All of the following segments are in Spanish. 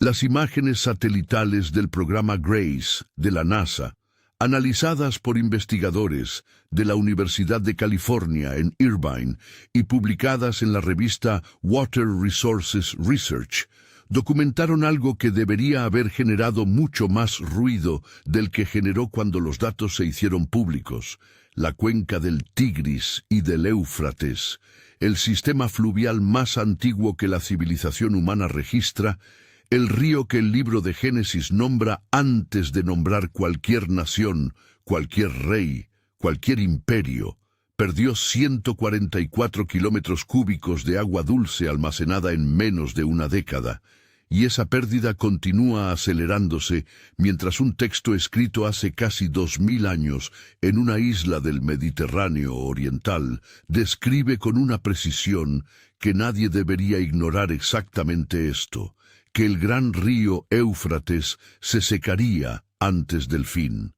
Las imágenes satelitales del programa GRACE de la NASA, analizadas por investigadores de la Universidad de California en Irvine y publicadas en la revista Water Resources Research, documentaron algo que debería haber generado mucho más ruido del que generó cuando los datos se hicieron públicos: la cuenca del Tigris y del Éufrates, el sistema fluvial más antiguo que la civilización humana registra, el río que el libro de Génesis nombra antes de nombrar cualquier nación, cualquier rey, cualquier imperio, perdió 144 kilómetros cúbicos de agua dulce almacenada en menos de una década, y esa pérdida continúa acelerándose mientras un texto escrito hace casi 2000 años en una isla del Mediterráneo oriental describe con una precisión que nadie debería ignorar exactamente esto: que el gran río Éufrates se secaría antes del fin.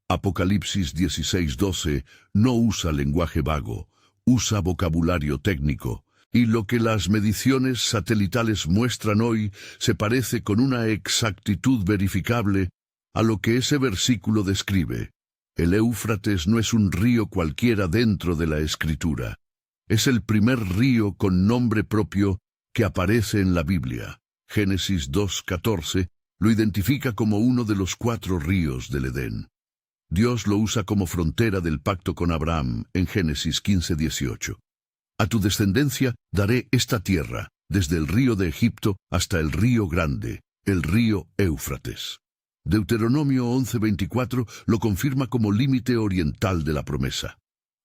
Apocalipsis 16:12 no usa lenguaje vago, usa vocabulario técnico, y lo que las mediciones satelitales muestran hoy se parece con una exactitud verificable a lo que ese versículo describe. El Éufrates no es un río cualquiera dentro de la Escritura. Es el primer río con nombre propio que aparece en la Biblia. Génesis 2:14 lo identifica como uno de los 4 ríos del Edén. Dios lo usa como frontera del pacto con Abraham en Génesis 15:18. A tu descendencia daré esta tierra, desde el río de Egipto hasta el río grande, el río Éufrates. Deuteronomio 11:24 lo confirma como límite oriental de la promesa.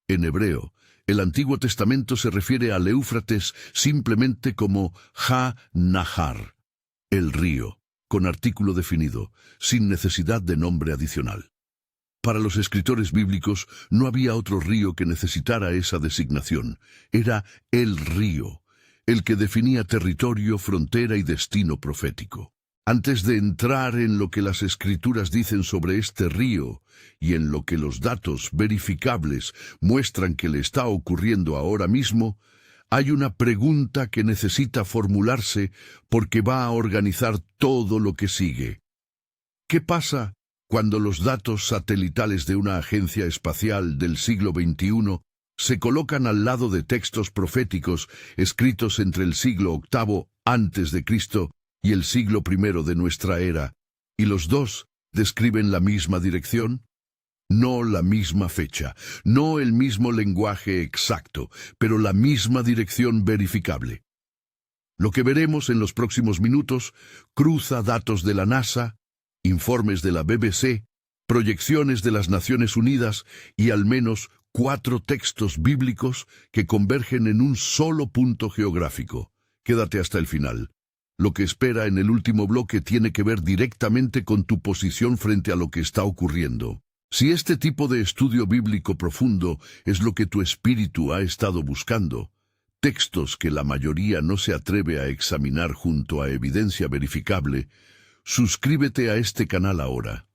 En hebreo, el Antiguo Testamento se refiere al Éufrates simplemente como Ha-Nahar, el río, con artículo definido, sin necesidad de nombre adicional. Para los escritores bíblicos no había otro río que necesitara esa designación. Era el río, el que definía territorio, frontera y destino profético. Antes de entrar en lo que las Escrituras dicen sobre este río y en lo que los datos verificables muestran que le está ocurriendo ahora mismo, hay una pregunta que necesita formularse porque va a organizar todo lo que sigue. ¿Qué pasa cuando los datos satelitales de una agencia espacial del siglo XXI se colocan al lado de textos proféticos escritos entre el siglo VIII a.C. y el siglo I de nuestra era, y los dos describen la misma dirección? No la misma fecha, no el mismo lenguaje exacto, pero la misma dirección verificable. Lo que veremos en los próximos minutos cruza datos de la NASA, informes de la BBC, proyecciones de las Naciones Unidas y al menos 4 textos bíblicos que convergen en un solo punto geográfico. Quédate hasta el final. Lo que espera en el último bloque tiene que ver directamente con tu posición frente a lo que está ocurriendo. Si este tipo de estudio bíblico profundo es lo que tu espíritu ha estado buscando, textos que la mayoría no se atreve a examinar junto a evidencia verificable, suscríbete a este canal ahora.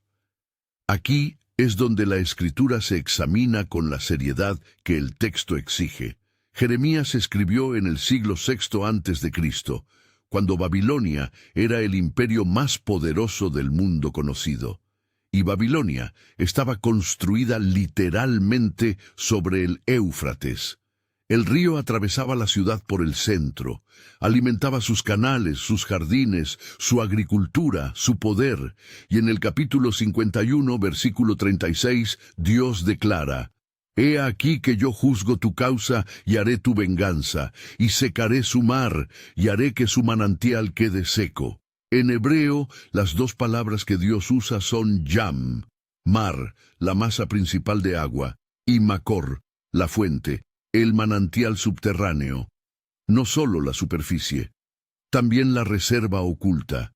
Aquí es donde la Escritura se examina con la seriedad que el texto exige. Jeremías escribió en el siglo VI a.C., cuando Babilonia era el imperio más poderoso del mundo conocido. Y Babilonia estaba construida literalmente sobre el Éufrates. El río atravesaba la ciudad por el centro, alimentaba sus canales, sus jardines, su agricultura, su poder, y en el capítulo 51, versículo 36, Dios declara: «He aquí que yo juzgo tu causa y haré tu venganza, y secaré su mar, y haré que su manantial quede seco». En hebreo, las 2 palabras que Dios usa son Yam, mar, la masa principal de agua, y Makor, la fuente, el manantial subterráneo. No solo la superficie, también la reserva oculta.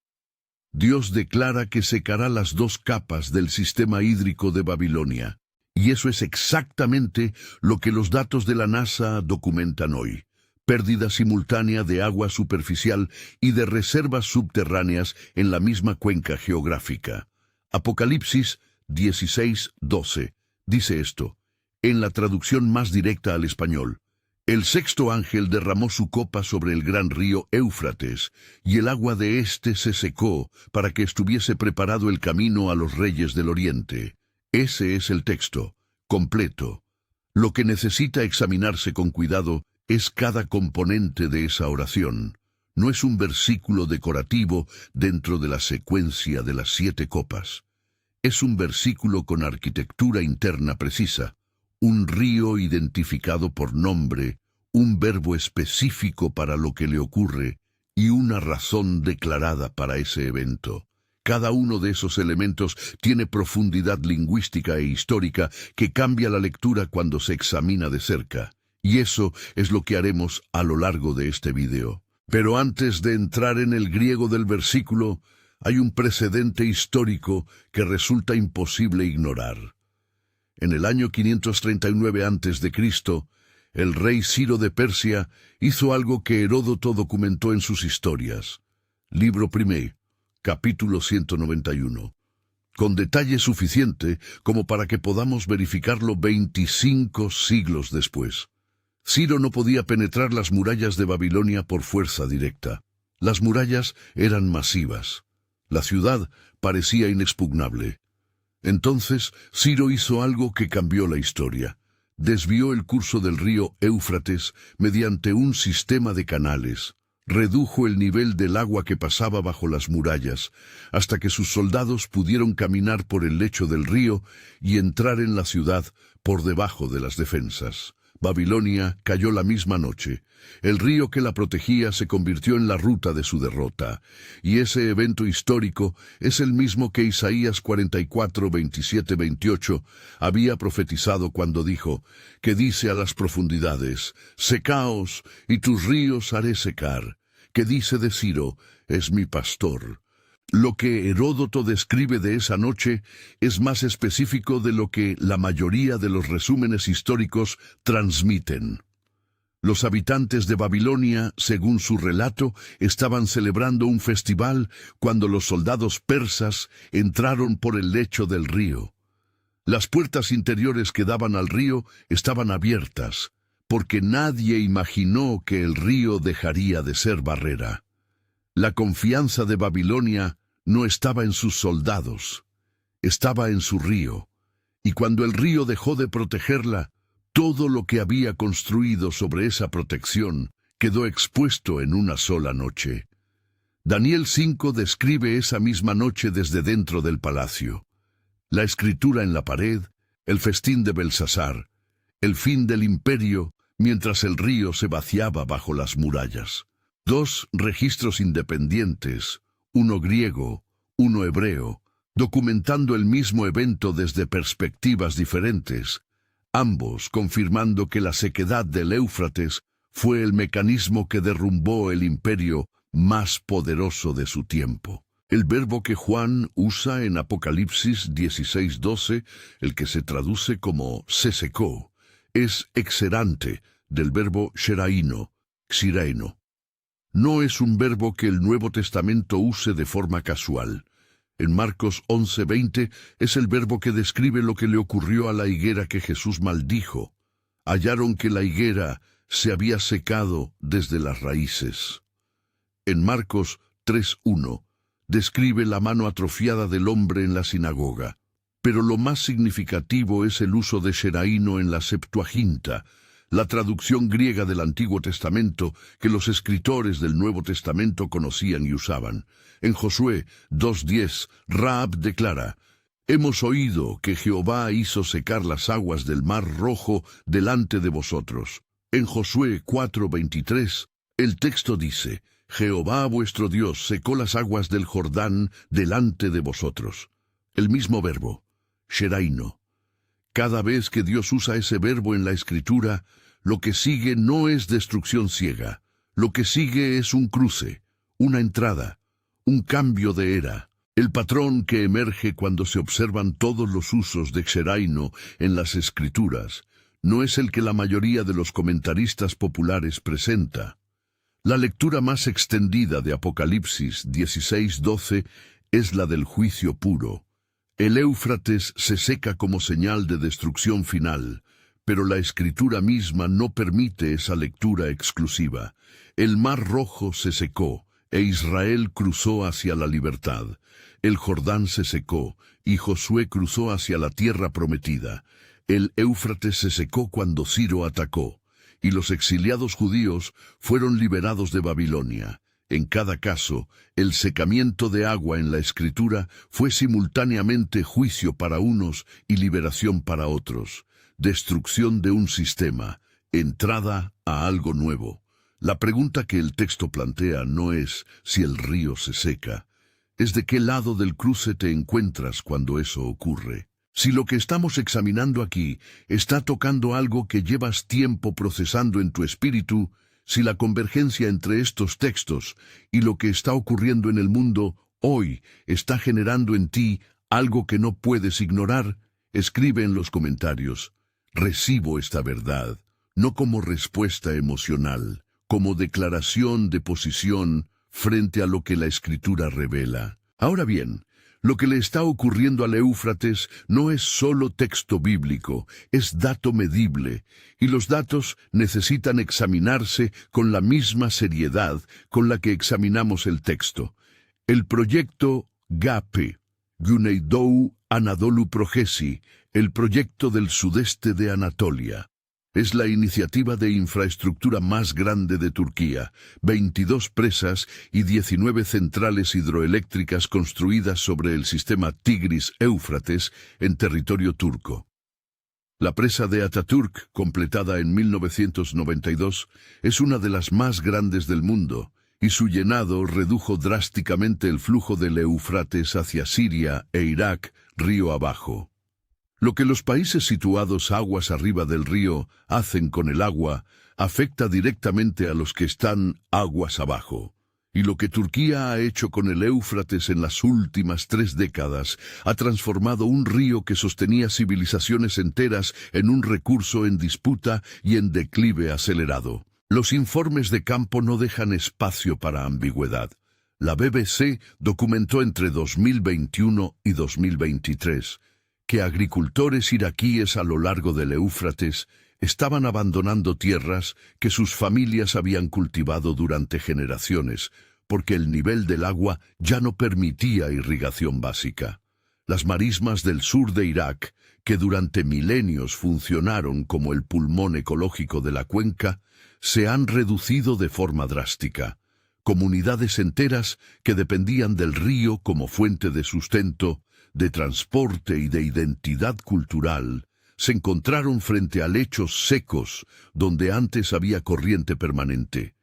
Dios declara que secará las 2 capas del sistema hídrico de Babilonia. Y eso es exactamente lo que los datos de la NASA documentan hoy: pérdida simultánea de agua superficial y de reservas subterráneas en la misma cuenca geográfica. Apocalipsis 16:12 dice esto, en la traducción más directa al español: El sexto ángel derramó su copa sobre el gran río Éufrates, y el agua de éste se secó para que estuviese preparado el camino a los reyes del oriente. Ese es el texto, completo. Lo que necesita examinarse con cuidado es cada componente de esa oración. No es un versículo decorativo dentro de la secuencia de las 7 copas. Es un versículo con arquitectura interna precisa. Un río identificado por nombre, un verbo específico para lo que le ocurre y una razón declarada para ese evento. Cada uno de esos elementos tiene profundidad lingüística e histórica que cambia la lectura cuando se examina de cerca. Y eso es lo que haremos a lo largo de este video. Pero antes de entrar en el griego del versículo, hay un precedente histórico que resulta imposible ignorar. En el año 539 a.C., el rey Ciro de Persia hizo algo que Heródoto documentó en sus historias. Libro I, capítulo 191. Con detalle suficiente como para que podamos verificarlo 25 siglos después. Ciro no podía penetrar las murallas de Babilonia por fuerza directa. Las murallas eran masivas. La ciudad parecía inexpugnable. Entonces, Ciro hizo algo que cambió la historia. Desvió el curso del río Éufrates mediante un sistema de canales. Redujo el nivel del agua que pasaba bajo las murallas, hasta que sus soldados pudieron caminar por el lecho del río y entrar en la ciudad por debajo de las defensas. Babilonia cayó la misma noche. El río que la protegía se convirtió en la ruta de su derrota. Y ese evento histórico es el mismo que Isaías 44, 27, 28 había profetizado cuando dijo, que dice a las profundidades, secaos, y tus ríos haré secar, que dice de Ciro, es mi pastor. Lo que Heródoto describe de esa noche es más específico de lo que la mayoría de los resúmenes históricos transmiten. Los habitantes de Babilonia, según su relato, estaban celebrando un festival cuando los soldados persas entraron por el lecho del río. Las puertas interiores que daban al río estaban abiertas, porque nadie imaginó que el río dejaría de ser barrera. La confianza de Babilonia no estaba en sus soldados, estaba en su río, y cuando el río dejó de protegerla, todo lo que había construido sobre esa protección quedó expuesto en una sola noche. Daniel 5 describe esa misma noche desde dentro del palacio. La escritura en la pared, el festín de Belsasar, el fin del imperio mientras el río se vaciaba bajo las murallas. 2 registros independientes, uno griego, uno hebreo, documentando el mismo evento desde perspectivas diferentes, ambos confirmando que la sequedad del Éufrates fue el mecanismo que derrumbó el imperio más poderoso de su tiempo. El verbo que Juan usa en Apocalipsis 16:12, el que se traduce como se secó, es exerante del verbo xeraino, xireino. No es un verbo que el Nuevo Testamento use de forma casual. En Marcos 11:20 es el verbo que describe lo que le ocurrió a la higuera que Jesús maldijo. Hallaron que la higuera se había secado desde las raíces. En Marcos 3:1 describe la mano atrofiada del hombre en la sinagoga. Pero lo más significativo es el uso de xeraino en la Septuaginta, la traducción griega del Antiguo Testamento que los escritores del Nuevo Testamento conocían y usaban. En Josué 2:10, Rahab declara, «Hemos oído que Jehová hizo secar las aguas del Mar Rojo delante de vosotros». En Josué 4:23, el texto dice, «Jehová vuestro Dios secó las aguas del Jordán delante de vosotros». El mismo verbo, xeraino. Cada vez que Dios usa ese verbo en la Escritura, lo que sigue no es destrucción ciega. Lo que sigue es un cruce, una entrada, un cambio de era. El patrón que emerge cuando se observan todos los usos de xeraino en las Escrituras no es el que la mayoría de los comentaristas populares presenta. La lectura más extendida de Apocalipsis 16:12 es la del juicio puro. El Éufrates se seca como señal de destrucción final, Pero la Escritura misma no permite esa lectura exclusiva. El Mar Rojo se secó, e Israel cruzó hacia la libertad. El Jordán se secó, y Josué cruzó hacia la tierra prometida. El Éufrates se secó cuando Ciro atacó, y los exiliados judíos fueron liberados de Babilonia. En cada caso, el secamiento de agua en la Escritura fue simultáneamente juicio para unos y liberación para otros, destrucción de un sistema, entrada a algo nuevo. La pregunta que el texto plantea no es si el río se seca, es de qué lado del cruce te encuentras cuando eso ocurre. Si lo que estamos examinando aquí está tocando algo que llevas tiempo procesando en tu espíritu, si la convergencia entre estos textos y lo que está ocurriendo en el mundo hoy está generando en ti algo que no puedes ignorar, escribe en los comentarios: recibo esta verdad, no como respuesta emocional, como declaración de posición frente a lo que la Escritura revela. Ahora bien, lo que le está ocurriendo al Éufrates no es solo texto bíblico, es dato medible, y los datos necesitan examinarse con la misma seriedad con la que examinamos el texto. El proyecto GAPE, Güneydou Anadolu Projesi, el proyecto del sudeste de Anatolia, es la iniciativa de infraestructura más grande de Turquía, 22 presas y 19 centrales hidroeléctricas construidas sobre el sistema Tigris-Éufrates en territorio turco. La presa de Atatürk, completada en 1992, es una de las más grandes del mundo, y su llenado redujo drásticamente el flujo del Éufrates hacia Siria e Irak, río abajo. Lo que los países situados aguas arriba del río hacen con el agua afecta directamente a los que están aguas abajo. Y lo que Turquía ha hecho con el Éufrates en las últimas 3 décadas ha transformado un río que sostenía civilizaciones enteras en un recurso en disputa y en declive acelerado. Los informes de campo no dejan espacio para ambigüedad. La BBC documentó entre 2021 y 2023 que agricultores iraquíes a lo largo del Éufrates estaban abandonando tierras que sus familias habían cultivado durante generaciones, porque el nivel del agua ya no permitía irrigación básica. Las marismas del sur de Irak, que durante milenios funcionaron como el pulmón ecológico de la cuenca, se han reducido de forma drástica. Comunidades enteras que dependían del río como fuente de sustento, de transporte y de identidad cultural, se encontraron frente a lechos secos donde antes había corriente permanente.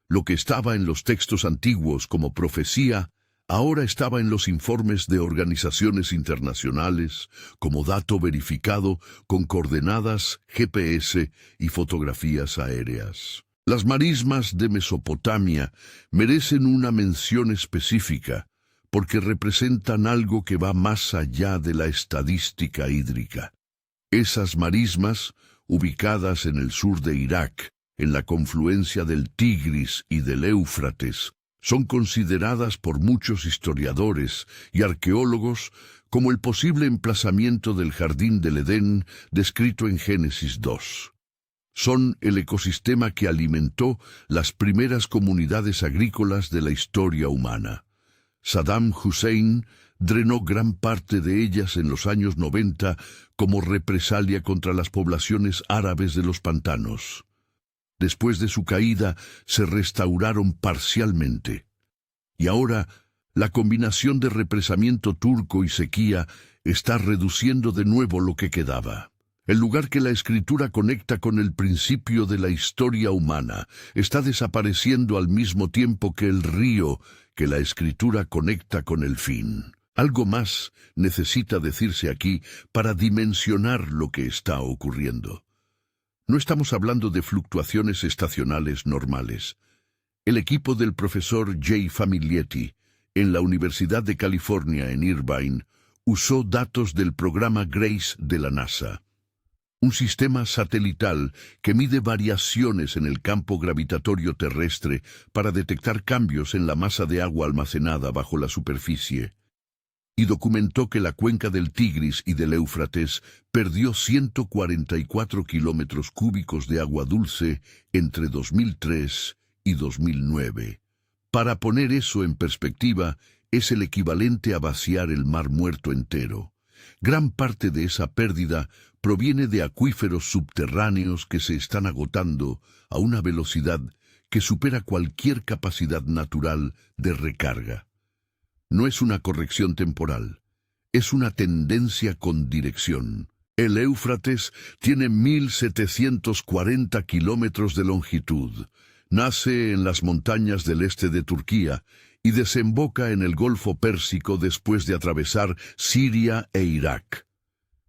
Lo que estaba en los textos antiguos como profecía, ahora estaba en los informes de organizaciones internacionales como dato verificado con coordenadas GPS y fotografías aéreas. Las marismas de Mesopotamia merecen una mención específica, porque representan algo que va más allá de la estadística hídrica. Esas marismas, ubicadas en el sur de Irak, en la confluencia del Tigris y del Éufrates, son consideradas por muchos historiadores y arqueólogos como el posible emplazamiento del Jardín del Edén descrito en Génesis 2. Son el ecosistema que alimentó las primeras comunidades agrícolas de la historia humana. Saddam Hussein drenó gran parte de ellas en los años 90 como represalia contra las poblaciones árabes de los pantanos. Después de su caída, se restauraron parcialmente. Y ahora, la combinación de represamiento turco y sequía está reduciendo de nuevo lo que quedaba. El lugar que la Escritura conecta con el principio de la historia humana está desapareciendo al mismo tiempo que el río que la Escritura conecta con el fin. Algo más necesita decirse aquí para dimensionar lo que está ocurriendo. No estamos hablando de fluctuaciones estacionales normales. El equipo del profesor Jay Famiglietti, en la Universidad de California en Irvine, usó datos del programa GRACE de la NASA, un sistema satelital que mide variaciones en el campo gravitatorio terrestre para detectar cambios en la masa de agua almacenada bajo la superficie. y documentó que la cuenca del Tigris y del Éufrates perdió 144 kilómetros cúbicos de agua dulce entre 2003 y 2009. Para poner eso en perspectiva, es el equivalente a vaciar el Mar Muerto entero. Gran parte de esa pérdida proviene de acuíferos subterráneos que se están agotando a una velocidad que supera cualquier capacidad natural de recarga. No es una corrección temporal, es una tendencia con dirección. El Éufrates tiene 1.740 kilómetros de longitud. Nace en las montañas del este de Turquía y desemboca en el Golfo Pérsico después de atravesar Siria e Irak.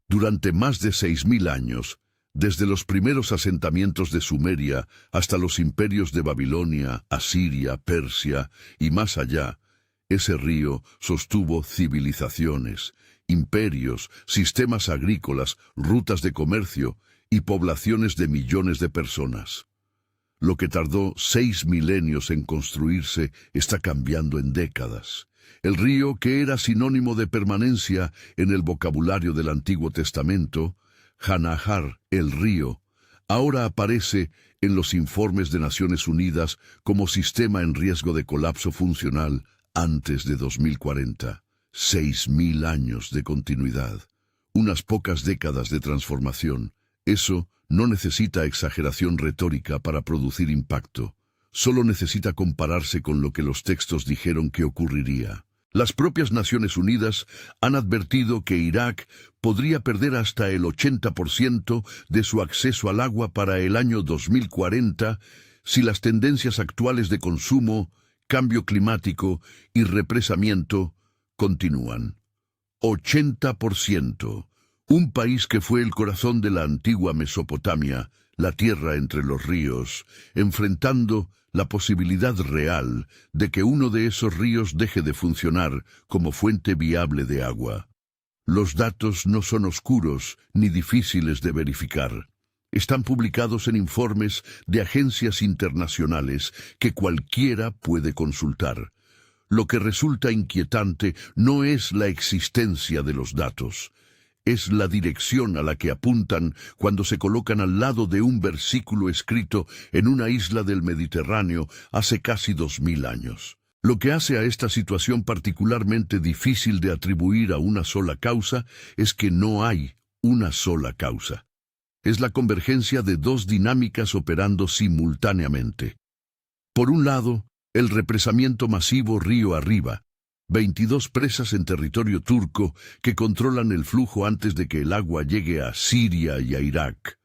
Durante más de 6.000 años, desde los primeros asentamientos de Sumeria hasta los imperios de Babilonia, Asiria, Persia y más allá, ese río sostuvo civilizaciones, imperios, sistemas agrícolas, rutas de comercio y poblaciones de millones de personas. Lo que tardó 6 milenios en construirse está cambiando en décadas. El río, que era sinónimo de permanencia en el vocabulario del Antiguo Testamento, Hanahar, el río, ahora aparece en los informes de Naciones Unidas como sistema en riesgo de colapso funcional antes de 2040. 6.000 años de continuidad, unas pocas décadas de transformación. Eso no necesita exageración retórica para producir impacto. Solo necesita compararse con lo que los textos dijeron que ocurriría. Las propias Naciones Unidas han advertido que Irak podría perder hasta el 80% de su acceso al agua para el año 2040 si las tendencias actuales de consumo, cambio climático y represamiento continúan. 80%. Un país que fue el corazón de la antigua Mesopotamia, la tierra entre los ríos, enfrentando la posibilidad real de que uno de esos ríos deje de funcionar como fuente viable de agua. Los datos no son oscuros ni difíciles de verificar. Están publicados en informes de agencias internacionales que cualquiera puede consultar. Lo que resulta inquietante no es la existencia de los datos, es la dirección a la que apuntan cuando se colocan al lado de un versículo escrito en una isla del Mediterráneo hace casi 2000 años. Lo que hace a esta situación particularmente difícil de atribuir a una sola causa es que no hay una sola causa. Es la convergencia de dos dinámicas operando simultáneamente. Por un lado, el represamiento masivo río arriba, 22 presas en territorio turco que controlan el flujo antes de que el agua llegue a Siria y a Irak.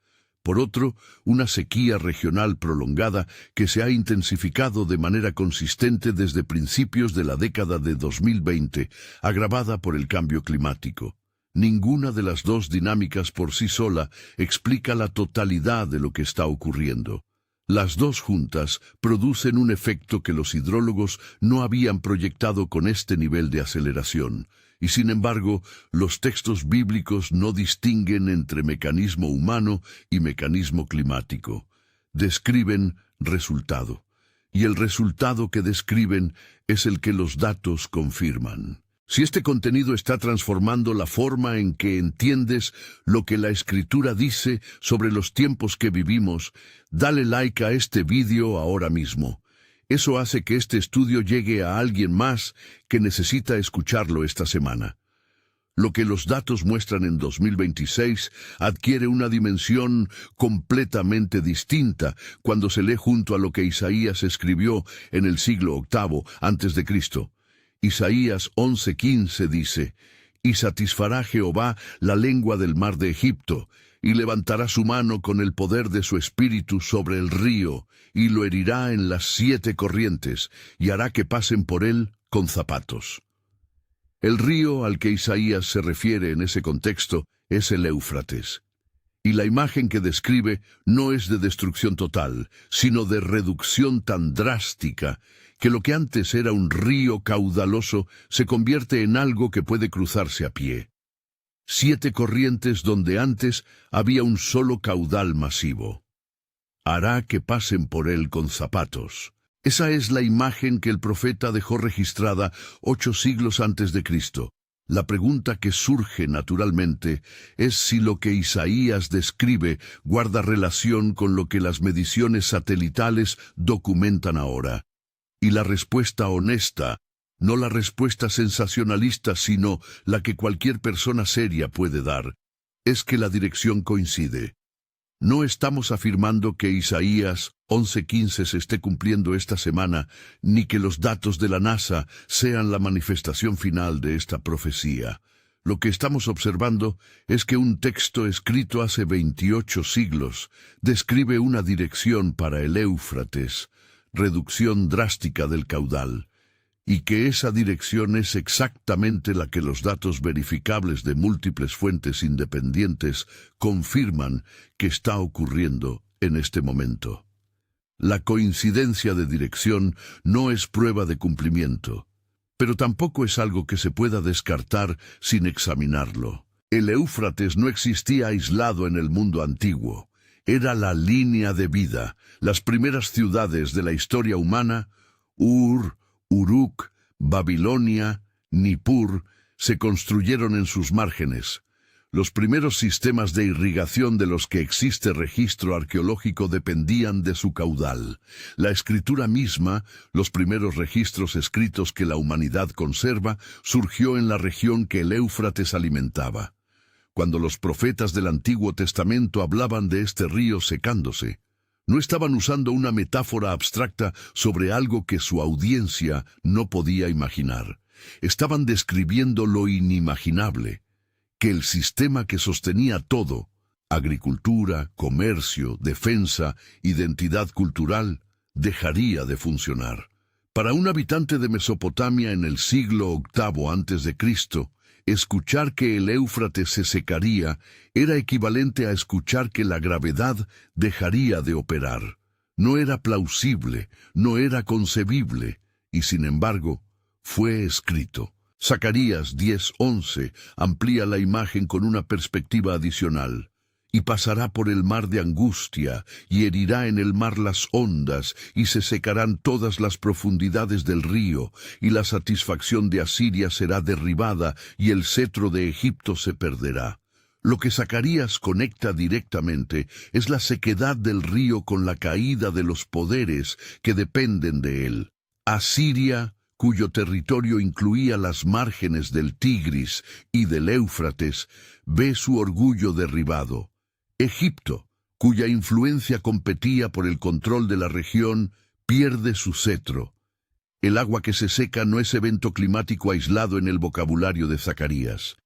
Por otro, una sequía regional prolongada que se ha intensificado de manera consistente desde principios de la década de 2020, agravada por el cambio climático. Ninguna de las dos dinámicas por sí sola explica la totalidad de lo que está ocurriendo. Las dos juntas producen un efecto que los hidrólogos no habían proyectado con este nivel de aceleración, y sin embargo, los textos bíblicos no distinguen entre mecanismo humano y mecanismo climático. Describen resultado, y el resultado que describen es el que los datos confirman. Si este contenido está transformando la forma en que entiendes lo que la Escritura dice sobre los tiempos que vivimos, dale like a este vídeo ahora mismo. Eso hace que este estudio llegue a alguien más que necesita escucharlo esta semana. Lo que los datos muestran en 2026 adquiere una dimensión completamente distinta cuando se lee junto a lo que Isaías escribió en el siglo VIII a.C. Isaías 11:15 dice: «Y satisfará Jehová la lengua del mar de Egipto, y levantará su mano con el poder de su espíritu sobre el río, y lo herirá en las 7 corrientes, y hará que pasen por él con zapatos». El río al que Isaías se refiere en ese contexto es el Éufrates. Y la imagen que describe no es de destrucción total, sino de reducción tan drástica que lo que antes era un río caudaloso se convierte en algo que puede cruzarse a pie. 7 corrientes donde antes había un solo caudal masivo. Hará que pasen por él con zapatos. Esa es la imagen que el profeta dejó registrada 8 siglos antes de Cristo. La pregunta que surge naturalmente es si lo que Isaías describe guarda relación con lo que las mediciones satelitales documentan ahora. Y la respuesta honesta, no la respuesta sensacionalista, sino la que cualquier persona seria puede dar, es que la dirección coincide. No estamos afirmando que Isaías 11:15 se esté cumpliendo esta semana, ni que los datos de la NASA sean la manifestación final de esta profecía. Lo que estamos observando es que un texto escrito hace 28 siglos describe una dirección para el Éufrates, reducción drástica del caudal, y que esa dirección es exactamente la que los datos verificables de múltiples fuentes independientes confirman que está ocurriendo en este momento. La coincidencia de dirección no es prueba de cumplimiento, pero tampoco es algo que se pueda descartar sin examinarlo. El Éufrates no existía aislado en el mundo antiguo. Era la línea de vida. Las primeras ciudades de la historia humana, Ur, Uruk, Babilonia, Nippur, se construyeron en sus márgenes. Los primeros sistemas de irrigación de los que existe registro arqueológico dependían de su caudal. La escritura misma, los primeros registros escritos que la humanidad conserva, surgió en la región que el Éufrates alimentaba. Cuando los profetas del Antiguo Testamento hablaban de este río secándose, no estaban usando una metáfora abstracta sobre algo que su audiencia no podía imaginar. Estaban describiendo lo inimaginable, que el sistema que sostenía todo, agricultura, comercio, defensa, identidad cultural, dejaría de funcionar. Para un habitante de Mesopotamia en el siglo VIII a.C., escuchar que el Éufrates se secaría era equivalente a escuchar que la gravedad dejaría de operar. No era plausible, no era concebible, y sin embargo, fue escrito. Zacarías 10:11 amplía la imagen con una perspectiva adicional. Y pasará por el mar de angustia, y herirá en el mar las ondas, y se secarán todas las profundidades del río, y la satisfacción de Asiria será derribada, y el cetro de Egipto se perderá. Lo que Zacarías conecta directamente es la sequedad del río con la caída de los poderes que dependen de él. Asiria, cuyo territorio incluía las márgenes del Tigris y del Éufrates, ve su orgullo derribado. Egipto, cuya influencia competía por el control de la región, pierde su cetro. El agua que se seca no es evento climático aislado en el vocabulario de Zacarías.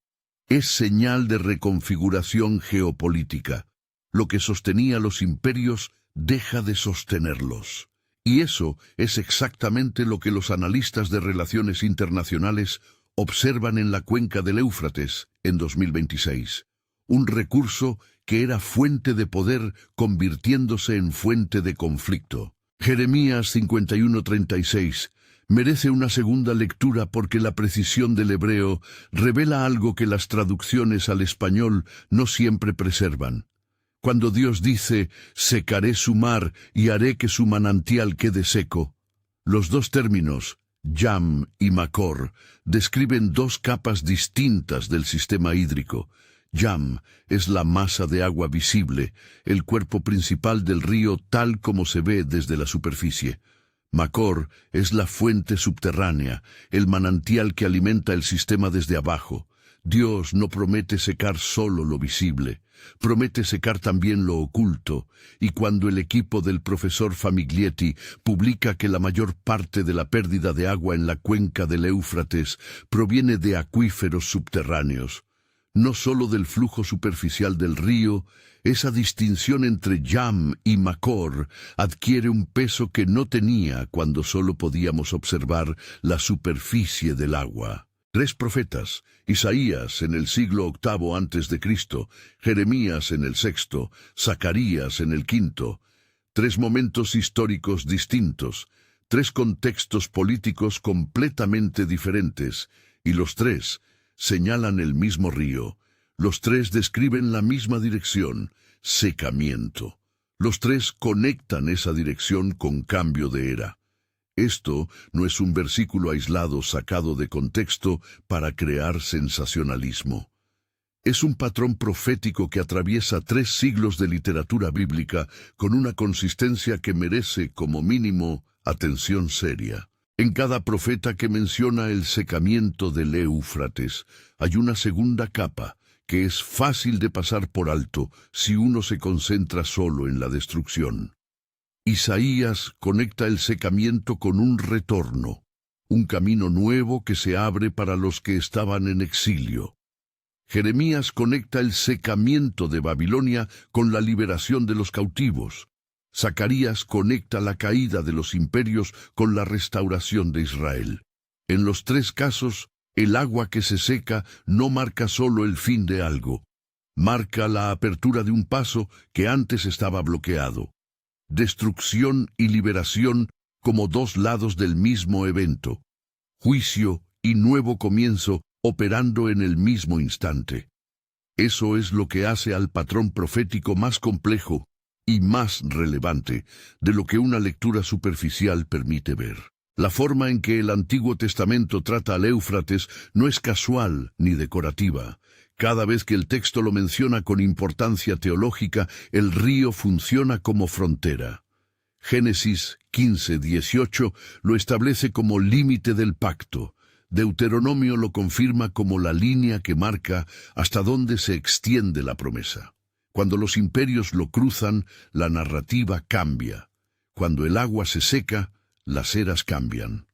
Es señal de reconfiguración geopolítica. Lo que sostenía los imperios deja de sostenerlos. Y eso es exactamente lo que los analistas de relaciones internacionales observan en la cuenca del Éufrates en 2026. Un recurso que era fuente de poder convirtiéndose en fuente de conflicto. Jeremías 51:36 merece una segunda lectura porque la precisión del hebreo revela algo que las traducciones al español no siempre preservan. Cuando Dios dice, secaré su mar y haré que su manantial quede seco, los dos términos, Yam y Makor, describen dos capas distintas del sistema hídrico. Yam es la masa de agua visible, el cuerpo principal del río tal como se ve desde la superficie. Makor es la fuente subterránea, el manantial que alimenta el sistema desde abajo. Dios no promete secar solo lo visible, promete secar también lo oculto, y cuando el equipo del profesor Famiglietti publica que la mayor parte de la pérdida de agua en la cuenca del Éufrates proviene de acuíferos subterráneos, no solo del flujo superficial del río, esa distinción entre Yam y Makor adquiere un peso que no tenía cuando solo podíamos observar la superficie del agua. Tres profetas, Isaías en el siglo VIII a.C., Jeremías en el VI, Zacarías en el V, tres momentos históricos distintos, tres contextos políticos completamente diferentes, y los tres señalan el mismo río. Los tres describen la misma dirección, secamiento. Los tres conectan esa dirección con cambio de era. Esto no es un versículo aislado sacado de contexto para crear sensacionalismo. Es un patrón profético que atraviesa 3 siglos de literatura bíblica con una consistencia que merece, como mínimo, atención seria. En cada profeta que menciona el secamiento del Éufrates, hay una segunda capa, que es fácil de pasar por alto si uno se concentra solo en la destrucción. Isaías conecta el secamiento con un retorno, un camino nuevo que se abre para los que estaban en exilio. Jeremías conecta el secamiento de Babilonia con la liberación de los cautivos. Zacarías conecta la caída de los imperios con la restauración de Israel. En los 3 casos, el agua que se seca no marca solo el fin de algo, marca la apertura de un paso que antes estaba bloqueado. Destrucción y liberación como 2 lados del mismo evento. Juicio y nuevo comienzo operando en el mismo instante. Eso es lo que hace al patrón profético más complejo y más relevante de lo que una lectura superficial permite ver. La forma en que el Antiguo Testamento trata al Éufrates no es casual ni decorativa. Cada vez que el texto lo menciona con importancia teológica, el río funciona como frontera. Génesis 15:18 lo establece como límite del pacto. Deuteronomio lo confirma como la línea que marca hasta dónde se extiende la promesa. Cuando los imperios lo cruzan, la narrativa cambia. Cuando el agua se seca, las eras cambian.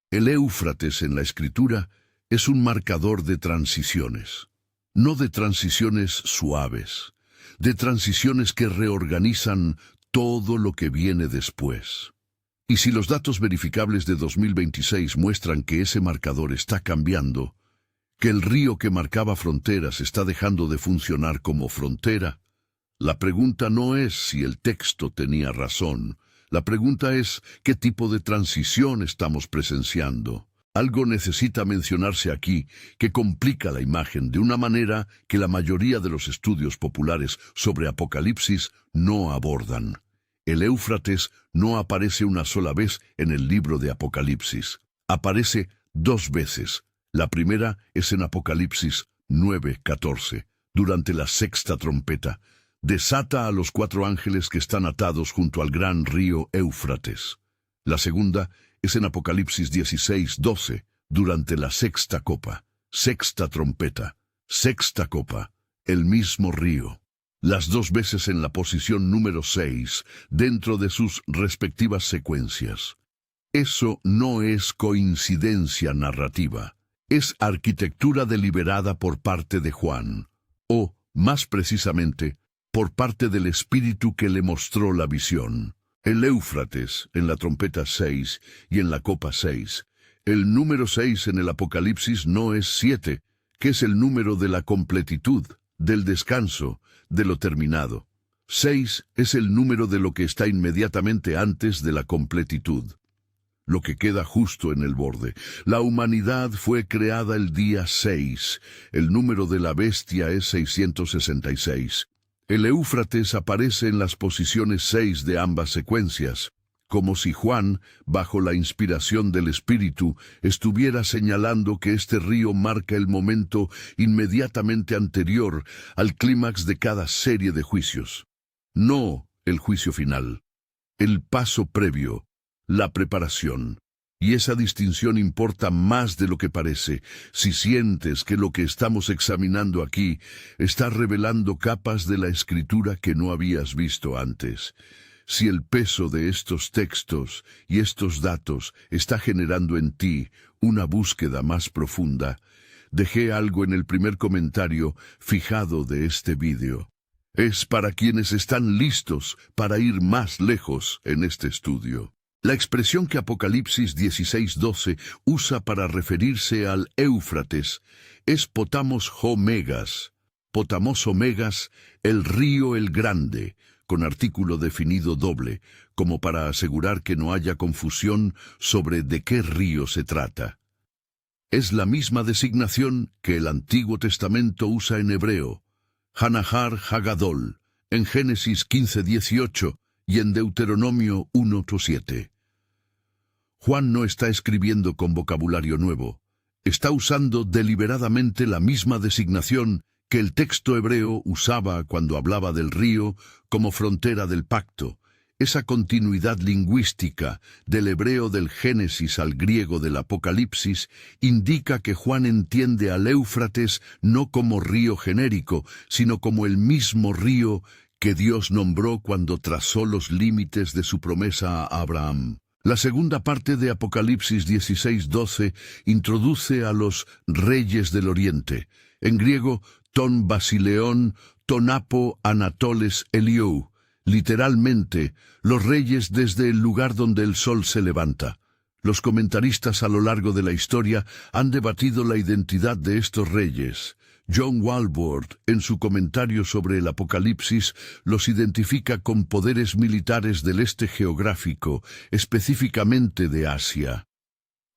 El Éufrates en la Escritura es un marcador de transiciones. No de transiciones suaves, de transiciones que reorganizan todo lo que viene después. Y si los datos verificables de 2026 muestran que ese marcador está cambiando, que el río que marcaba fronteras está dejando de funcionar como frontera, la pregunta no es si el texto tenía razón, la pregunta es qué tipo de transición estamos presenciando. Algo necesita mencionarse aquí que complica la imagen de una manera que la mayoría de los estudios populares sobre Apocalipsis no abordan. El Éufrates no aparece una sola vez en el libro de Apocalipsis. Aparece 2 veces. La primera es en Apocalipsis 9:14, durante la 6ª trompeta. Desata a los 4 ángeles que están atados junto al gran río Éufrates. La segunda es en Apocalipsis 16:12, durante la 6ª copa, 6ª trompeta, 6ª copa, el mismo río. Las 2 veces en la posición número 6, dentro de sus respectivas secuencias. Eso no es coincidencia narrativa, es arquitectura deliberada por parte de Juan, o, más precisamente, por parte del Espíritu que le mostró la visión. El Éufrates en la trompeta 6 y en la copa 6. El número 6 en el Apocalipsis no es 7, que es el número de la completitud, del descanso, de lo terminado. 6 es el número de lo que está inmediatamente antes de la completitud, lo que queda justo en el borde. La humanidad fue creada el día 6. El número de la bestia es 666. El Éufrates aparece en las posiciones 6 de ambas secuencias, como si Juan, bajo la inspiración del Espíritu, estuviera señalando que este río marca el momento inmediatamente anterior al clímax de cada serie de juicios. No el juicio final, el paso previo, la preparación. Y esa distinción importa más de lo que parece, si sientes que lo que estamos examinando aquí está revelando capas de la Escritura que no habías visto antes. Si el peso de estos textos y estos datos está generando en ti una búsqueda más profunda, dejé algo en el primer comentario fijado de este vídeo. Es para quienes están listos para ir más lejos en este estudio. La expresión que Apocalipsis 16:12 usa para referirse al Éufrates es Potamos Omegas. Potamos Omegas, el río el grande, con artículo definido doble, como para asegurar que no haya confusión sobre de qué río se trata. Es la misma designación que el Antiguo Testamento usa en hebreo, Hanahar Hagadol, en Génesis 15:18 y en Deuteronomio 1:7. Juan no está escribiendo con vocabulario nuevo. Está usando deliberadamente la misma designación que el texto hebreo usaba cuando hablaba del río como frontera del pacto. Esa continuidad lingüística del hebreo del Génesis al griego del Apocalipsis indica que Juan entiende al Éufrates no como río genérico, sino como el mismo río que Dios nombró cuando trazó los límites de su promesa a Abraham. La segunda parte de Apocalipsis 16:12 introduce a los reyes del oriente. En griego, ton basileón, ton apo anatoles eliou. Literalmente, los reyes desde el lugar donde el sol se levanta. Los comentaristas a lo largo de la historia han debatido la identidad de estos reyes. John Walvoord, en su comentario sobre el Apocalipsis, los identifica con poderes militares del este geográfico, específicamente de Asia.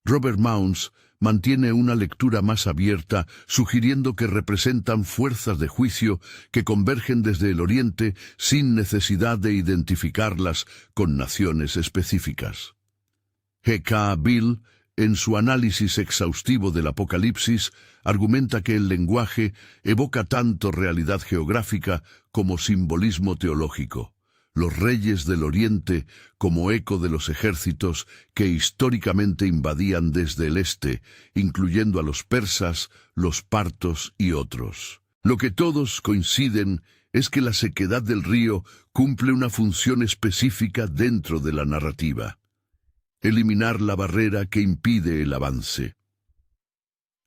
Robert Mounce mantiene una lectura más abierta, sugiriendo que representan fuerzas de juicio que convergen desde el oriente sin necesidad de identificarlas con naciones específicas. G.K. Bill, en su análisis exhaustivo del Apocalipsis, argumenta que el lenguaje evoca tanto realidad geográfica como simbolismo teológico. Los reyes del oriente como eco de los ejércitos que históricamente invadían desde el este, incluyendo a los persas, los partos y otros. Lo que todos coinciden es que la sequedad del río cumple una función específica dentro de la narrativa: eliminar la barrera que impide el avance.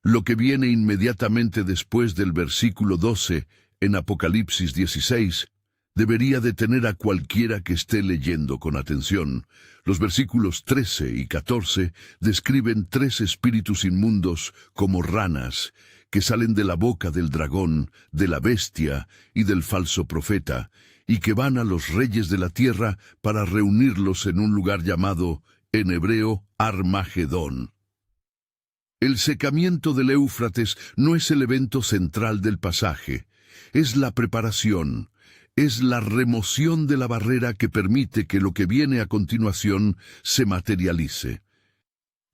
Lo que viene inmediatamente después del versículo 12 en Apocalipsis 16 debería detener a cualquiera que esté leyendo con atención. Los versículos 13 y 14 describen 3 espíritus inmundos como ranas que salen de la boca del dragón, de la bestia y del falso profeta, y que van a los reyes de la tierra para reunirlos en un lugar llamado, en hebreo, Armagedón. El secamiento del Éufrates no es el evento central del pasaje, es la preparación. Es la remoción de la barrera que permite que lo que viene a continuación se materialice.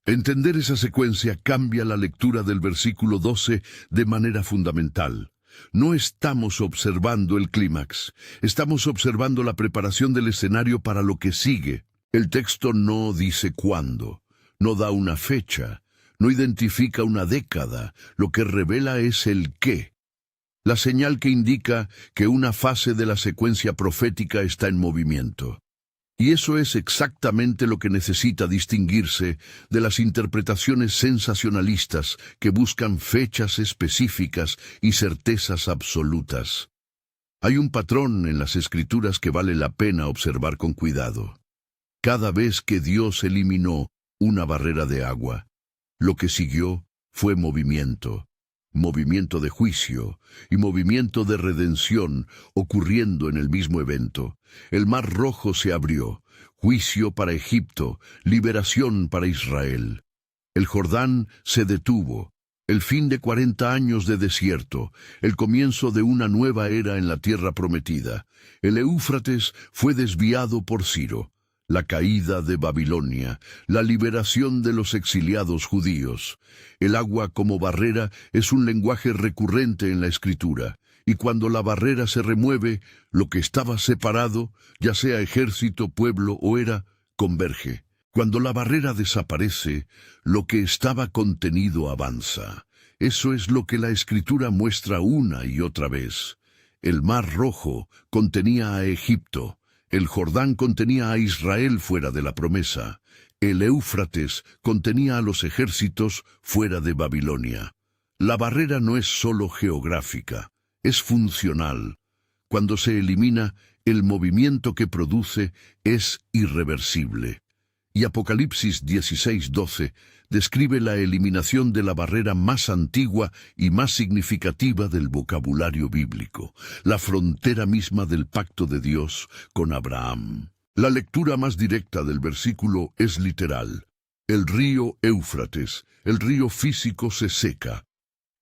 Entender esa secuencia cambia la lectura del versículo 12 de manera fundamental. No estamos observando el clímax, estamos observando la preparación del escenario para lo que sigue. El texto no dice cuándo, no da una fecha, no identifica una década, lo que revela es el qué. La señal que indica que una fase de la secuencia profética está en movimiento. Y eso es exactamente lo que necesita distinguirse de las interpretaciones sensacionalistas que buscan fechas específicas y certezas absolutas. Hay un patrón en las Escrituras que vale la pena observar con cuidado. Cada vez que Dios eliminó una barrera de agua, lo que siguió fue movimiento. Movimiento de juicio y movimiento de redención ocurriendo en el mismo evento. El Mar Rojo se abrió, juicio para Egipto, liberación para Israel. El Jordán se detuvo, el fin de 40 años de desierto, el comienzo de una nueva era en la tierra prometida. El Éufrates fue desviado por Ciro. La caída de Babilonia, la liberación de los exiliados judíos. El agua como barrera es un lenguaje recurrente en la Escritura, y cuando la barrera se remueve, lo que estaba separado, ya sea ejército, pueblo o era, converge. Cuando la barrera desaparece, lo que estaba contenido avanza. Eso es lo que la Escritura muestra una y otra vez. El Mar Rojo contenía a Egipto. El Jordán contenía a Israel fuera de la promesa. El Éufrates contenía a los ejércitos fuera de Babilonia. La barrera no es solo geográfica, es funcional. Cuando se elimina, el movimiento que produce es irreversible. Y Apocalipsis 16:12 describe la eliminación de la barrera más antigua y más significativa del vocabulario bíblico, la frontera misma del pacto de Dios con Abraham. La lectura más directa del versículo es literal. El río Éufrates, el río físico, se seca.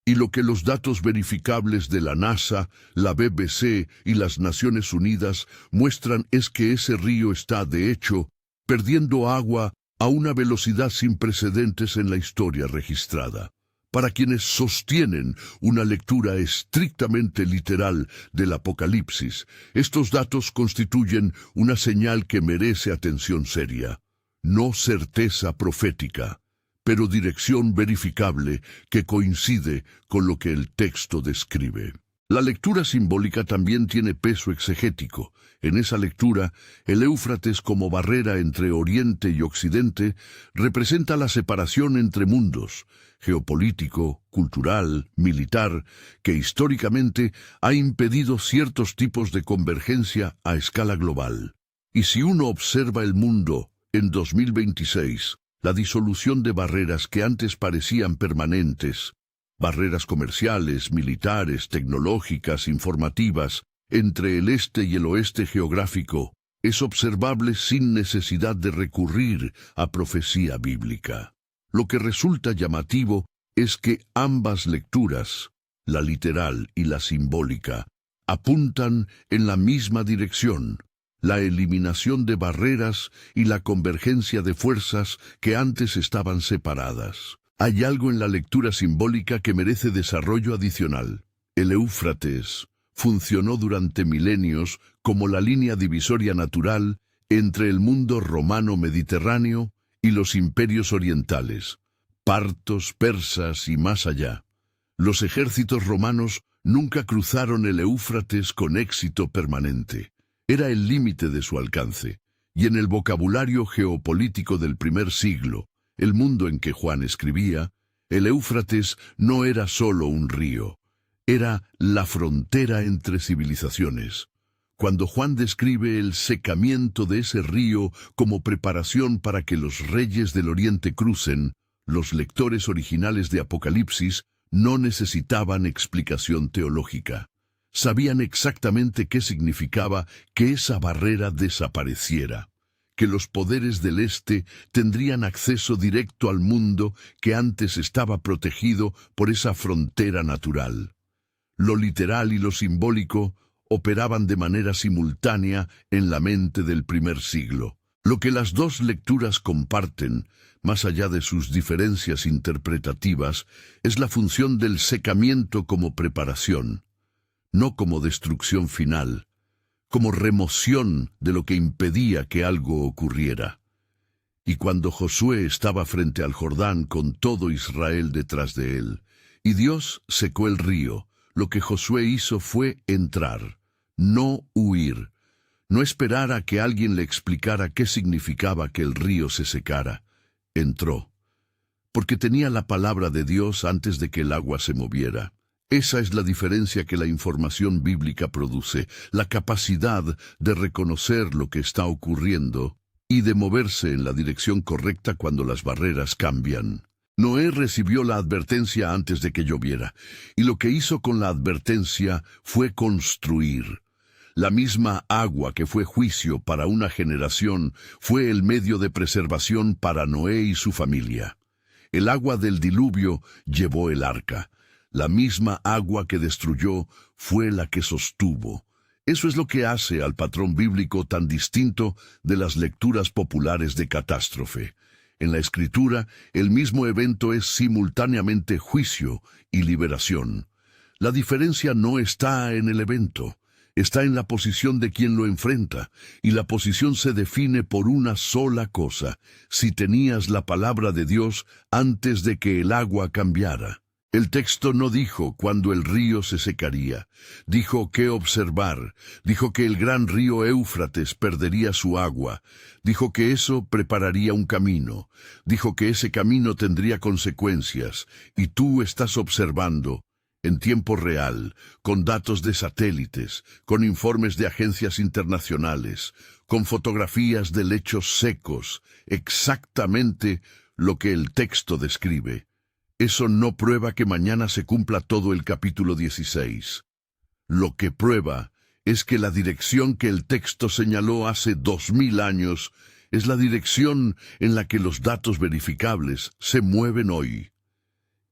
Y lo que los datos verificables de la NASA, la BBC y las Naciones Unidas muestran es que ese río está, de hecho, perdiendo agua a una velocidad sin precedentes en la historia registrada. Para quienes sostienen una lectura estrictamente literal del Apocalipsis, estos datos constituyen una señal que merece atención seria. No certeza profética, pero dirección verificable que coincide con lo que el texto describe. La lectura simbólica también tiene peso exegético. En esa lectura, el Éufrates como barrera entre Oriente y Occidente representa la separación entre mundos, geopolítico, cultural, militar, que históricamente ha impedido ciertos tipos de convergencia a escala global. Y si uno observa el mundo en 2026, la disolución de barreras que antes parecían permanentes, barreras comerciales, militares, tecnológicas, informativas, entre el este y el oeste geográfico, es observable sin necesidad de recurrir a profecía bíblica. Lo que resulta llamativo es que ambas lecturas, la literal y la simbólica, apuntan en la misma dirección, la eliminación de barreras y la convergencia de fuerzas que antes estaban separadas. Hay algo en la lectura simbólica que merece desarrollo adicional. El Éufrates funcionó durante milenios como la línea divisoria natural entre el mundo romano-mediterráneo y los imperios orientales, partos, persas y más allá. Los ejércitos romanos nunca cruzaron el Éufrates con éxito permanente. Era el límite de su alcance, y en el vocabulario geopolítico del primer siglo, el mundo en que Juan escribía, el Éufrates no era solo un río, era la frontera entre civilizaciones. Cuando Juan describe el secamiento de ese río como preparación para que los reyes del Oriente crucen, los lectores originales de Apocalipsis no necesitaban explicación teológica. Sabían exactamente qué significaba que esa barrera desapareciera, que los poderes del Este tendrían acceso directo al mundo que antes estaba protegido por esa frontera natural. Lo literal y lo simbólico operaban de manera simultánea en la mente del primer siglo. Lo que las dos lecturas comparten, más allá de sus diferencias interpretativas, es la función del secamiento como preparación, no como destrucción final, como remoción de lo que impedía que algo ocurriera. Y cuando Josué estaba frente al Jordán con todo Israel detrás de él, y Dios secó el río, lo que Josué hizo fue entrar, no huir, no esperar a que alguien le explicara qué significaba que el río se secara. Entró, porque tenía la palabra de Dios antes de que el agua se moviera. Esa es la diferencia que la información bíblica produce, la capacidad de reconocer lo que está ocurriendo y de moverse en la dirección correcta cuando las barreras cambian. Noé recibió la advertencia antes de que lloviera, y lo que hizo con la advertencia fue construir. La misma agua que fue juicio para una generación fue el medio de preservación para Noé y su familia. El agua del diluvio llevó el arca. La misma agua que destruyó fue la que sostuvo. Eso es lo que hace al patrón bíblico tan distinto de las lecturas populares de catástrofe. En la Escritura, el mismo evento es simultáneamente juicio y liberación. La diferencia no está en el evento, está en la posición de quien lo enfrenta, y la posición se define por una sola cosa: si tenías la palabra de Dios antes de que el agua cambiara. El texto no dijo cuándo el río se secaría, dijo qué observar, dijo que el gran río Éufrates perdería su agua, dijo que eso prepararía un camino, dijo que ese camino tendría consecuencias, y tú estás observando, en tiempo real, con datos de satélites, con informes de agencias internacionales, con fotografías de lechos secos, exactamente lo que el texto describe. Eso no prueba que mañana se cumpla todo el capítulo 16. Lo que prueba es que la dirección que el texto señaló hace 2000 años es la dirección en la que los datos verificables se mueven hoy.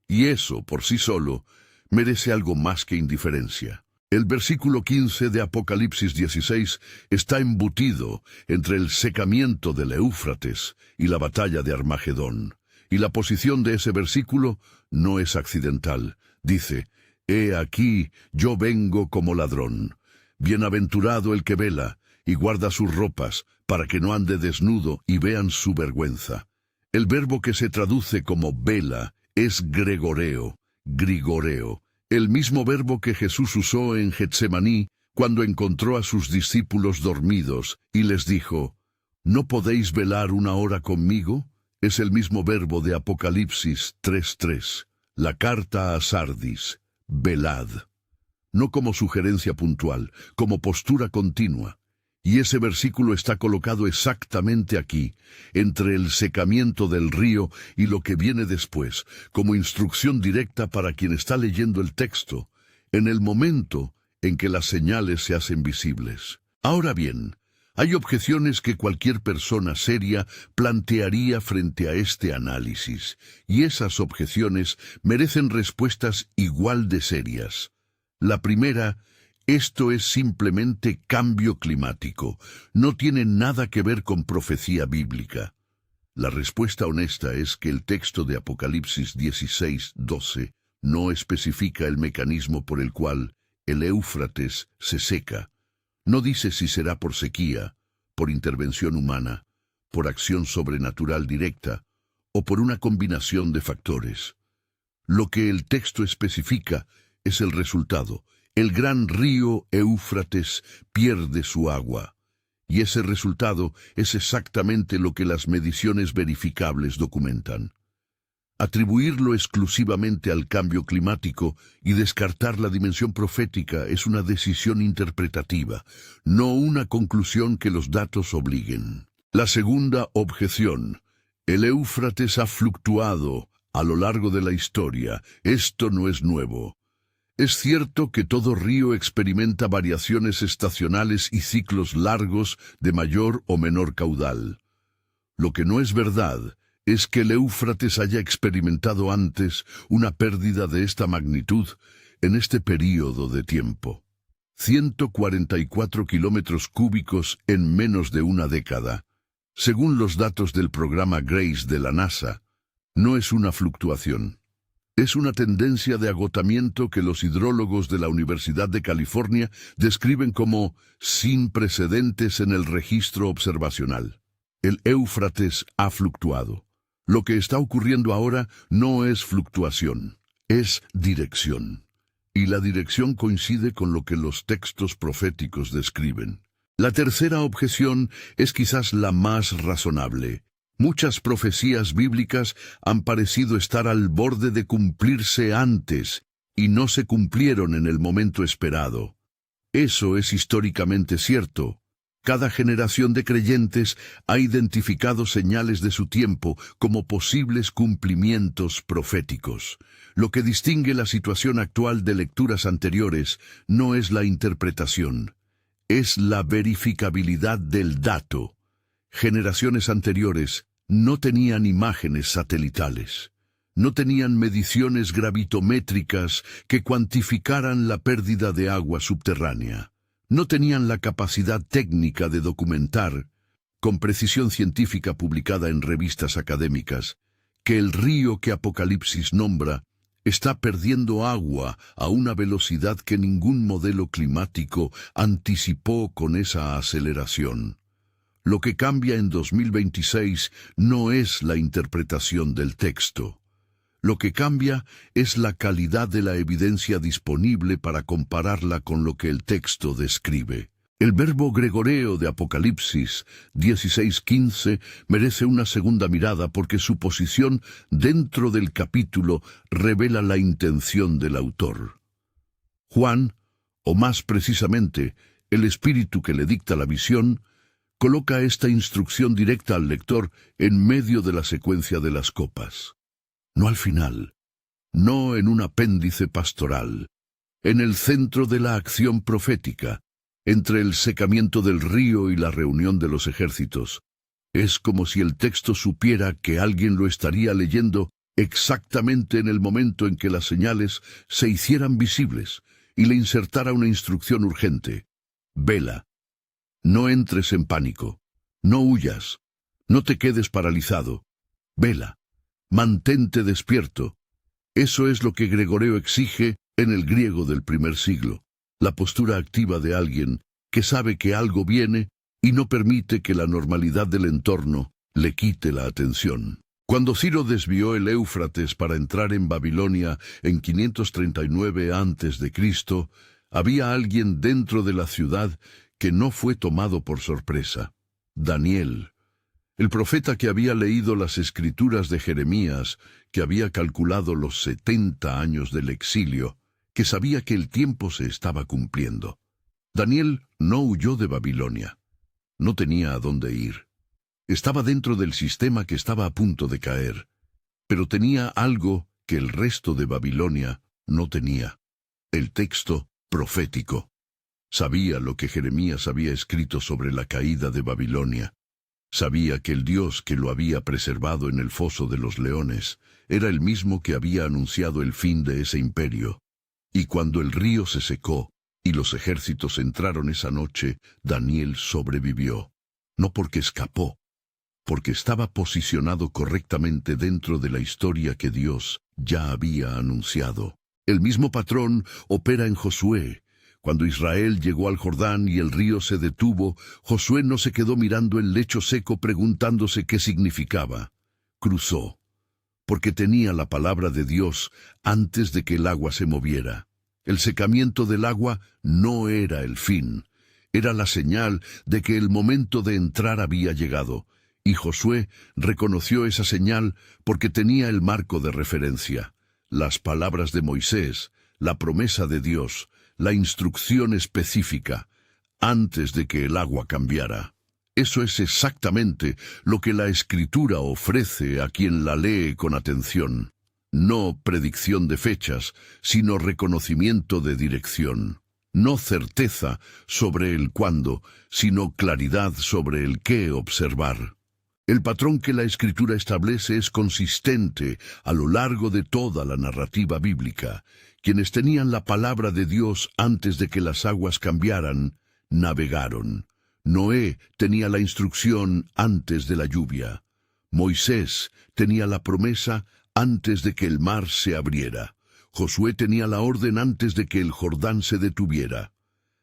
Y eso, por sí solo, merece algo más que indiferencia. El versículo 15 de Apocalipsis 16 está embutido entre el secamiento del Éufrates y la batalla de Armagedón. Y la posición de ese versículo no es accidental. Dice, «He aquí, yo vengo como ladrón. Bienaventurado el que vela y guarda sus ropas, para que no ande desnudo y vean su vergüenza». El verbo que se traduce como vela es gregoreo, grigoreo, el mismo verbo que Jesús usó en Getsemaní cuando encontró a sus discípulos dormidos y les dijo, «¿No podéis velar una hora conmigo?». Es el mismo verbo de Apocalipsis 3:3, la carta a Sardis, velad. No como sugerencia puntual, como postura continua. Y ese versículo está colocado exactamente aquí, entre el secamiento del río y lo que viene después, como instrucción directa para quien está leyendo el texto, en el momento en que las señales se hacen visibles. Ahora bien, hay objeciones que cualquier persona seria plantearía frente a este análisis, y esas objeciones merecen respuestas igual de serias. La primera: esto es simplemente cambio climático, no tiene nada que ver con profecía bíblica. La respuesta honesta es que el texto de Apocalipsis 16:12 no especifica el mecanismo por el cual el Éufrates se seca. No dice si será por sequía, por intervención humana, por acción sobrenatural directa o por una combinación de factores. Lo que el texto especifica es el resultado. El gran río Éufrates pierde su agua, y ese resultado es exactamente lo que las mediciones verificables documentan. Atribuirlo exclusivamente al cambio climático y descartar la dimensión profética es una decisión interpretativa, no una conclusión que los datos obliguen. La segunda objeción: el Éufrates ha fluctuado a lo largo de la historia. Esto no es nuevo. Es cierto que todo río experimenta variaciones estacionales y ciclos largos de mayor o menor caudal. Lo que no es verdad es que el Éufrates haya experimentado antes una pérdida de esta magnitud en este período de tiempo. 144 kilómetros cúbicos en menos de una década. Según los datos del programa GRACE de la NASA, no es una fluctuación. Es una tendencia de agotamiento que los hidrólogos de la Universidad de California describen como sin precedentes en el registro observacional. El Éufrates ha fluctuado. Lo que está ocurriendo ahora no es fluctuación, es dirección. Y la dirección coincide con lo que los textos proféticos describen. La tercera objeción es quizás la más razonable. Muchas profecías bíblicas han parecido estar al borde de cumplirse antes y no se cumplieron en el momento esperado. Eso es históricamente cierto. Cada generación de creyentes ha identificado señales de su tiempo como posibles cumplimientos proféticos. Lo que distingue la situación actual de lecturas anteriores no es la interpretación, es la verificabilidad del dato. Generaciones anteriores no tenían imágenes satelitales, no tenían mediciones gravitométricas que cuantificaran la pérdida de agua subterránea, no tenían la capacidad técnica de documentar, con precisión científica publicada en revistas académicas, que el río que Apocalipsis nombra está perdiendo agua a una velocidad que ningún modelo climático anticipó con esa aceleración. Lo que cambia en 2026 no es la interpretación del texto. Lo que cambia es la calidad de la evidencia disponible para compararla con lo que el texto describe. El verbo gregoreo de Apocalipsis 16:15 merece una segunda mirada porque su posición dentro del capítulo revela la intención del autor. Juan, o más precisamente, el espíritu que le dicta la visión, coloca esta instrucción directa al lector en medio de la secuencia de las copas. No al final, no en un apéndice pastoral, en el centro de la acción profética, entre el secamiento del río y la reunión de los ejércitos. Es como si el texto supiera que alguien lo estaría leyendo exactamente en el momento en que las señales se hicieran visibles, y le insertara una instrucción urgente. Vela. No entres en pánico. No huyas. No te quedes paralizado. Vela. Mantente despierto. Eso es lo que Gregoreo exige en el griego del primer siglo. La postura activa de alguien que sabe que algo viene y no permite que la normalidad del entorno le quite la atención. Cuando Ciro desvió el Éufrates para entrar en Babilonia en 539 a.C., había alguien dentro de la ciudad que no fue tomado por sorpresa. Daniel, el profeta que había leído las escrituras de Jeremías, que había calculado los 70 años del exilio, que sabía que el tiempo se estaba cumpliendo. Daniel no huyó de Babilonia. No tenía a dónde ir. Estaba dentro del sistema que estaba a punto de caer, pero tenía algo que el resto de Babilonia no tenía: el texto profético. Sabía lo que Jeremías había escrito sobre la caída de Babilonia. Sabía que el Dios que lo había preservado en el foso de los leones era el mismo que había anunciado el fin de ese imperio. Y cuando el río se secó y los ejércitos entraron esa noche, Daniel sobrevivió. No porque escapó, porque estaba posicionado correctamente dentro de la historia que Dios ya había anunciado. El mismo patrón opera en Josué. Cuando Israel llegó al Jordán y el río se detuvo, Josué no se quedó mirando el lecho seco preguntándose qué significaba. Cruzó, porque tenía la palabra de Dios antes de que el agua se moviera. El secamiento del agua no era el fin, era la señal de que el momento de entrar había llegado. Y Josué reconoció esa señal porque tenía el marco de referencia: las palabras de Moisés, la promesa de Dios, la instrucción específica, antes de que el agua cambiara. Eso es exactamente lo que la Escritura ofrece a quien la lee con atención. No predicción de fechas, sino reconocimiento de dirección. No certeza sobre el cuándo, sino claridad sobre el qué observar. El patrón que la Escritura establece es consistente a lo largo de toda la narrativa bíblica. Quienes tenían la palabra de Dios antes de que las aguas cambiaran, navegaron. Noé tenía la instrucción antes de la lluvia. Moisés tenía la promesa antes de que el mar se abriera. Josué tenía la orden antes de que el Jordán se detuviera.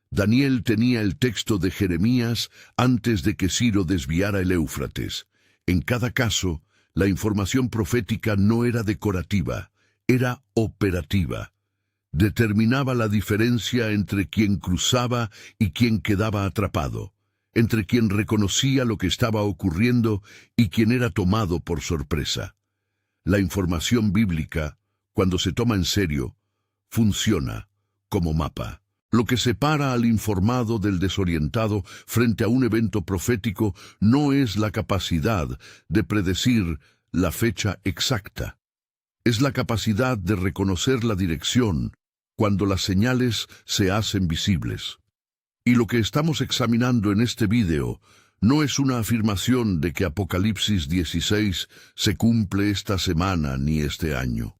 Daniel tenía el texto de Jeremías antes de que Ciro desviara el Éufrates. En cada caso, la información profética no era decorativa, era operativa. Determinaba la diferencia entre quien cruzaba y quien quedaba atrapado, entre quien reconocía lo que estaba ocurriendo y quien era tomado por sorpresa. La información bíblica, cuando se toma en serio, funciona como mapa. Lo que separa al informado del desorientado frente a un evento profético no es la capacidad de predecir la fecha exacta. Es la capacidad de reconocer la dirección cuando las señales se hacen visibles. Y lo que estamos examinando en este video no es una afirmación de que Apocalipsis 16 se cumple esta semana ni este año.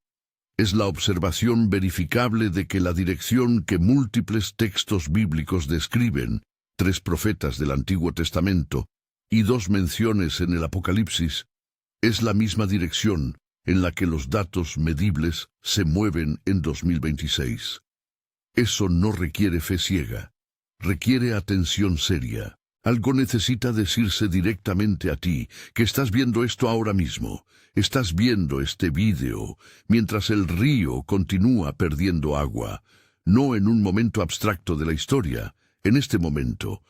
Es la observación verificable de que la dirección que múltiples textos bíblicos describen, 3 profetas del Antiguo Testamento y 2 menciones en el Apocalipsis, es la misma dirección en la que los datos medibles se mueven en 2026. Eso no requiere fe ciega, requiere atención seria. Algo necesita decirse directamente a ti, que estás viendo esto ahora mismo. Estás viendo este vídeo mientras el río continúa perdiendo agua, no en un momento abstracto de la historia, en este momento.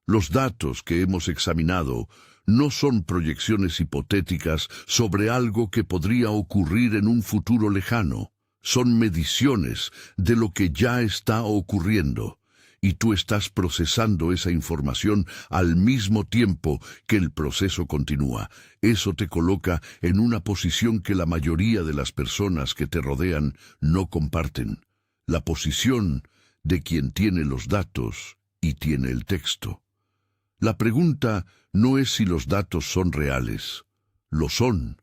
Los datos que hemos examinado no son proyecciones hipotéticas sobre algo que podría ocurrir en un futuro lejano. Son mediciones de lo que ya está ocurriendo. Y tú estás procesando esa información al mismo tiempo que el proceso continúa. Eso te coloca en una posición que la mayoría de las personas que te rodean no comparten. La posición de quien tiene los datos y tiene el texto. La pregunta no es si los datos son reales. Lo son.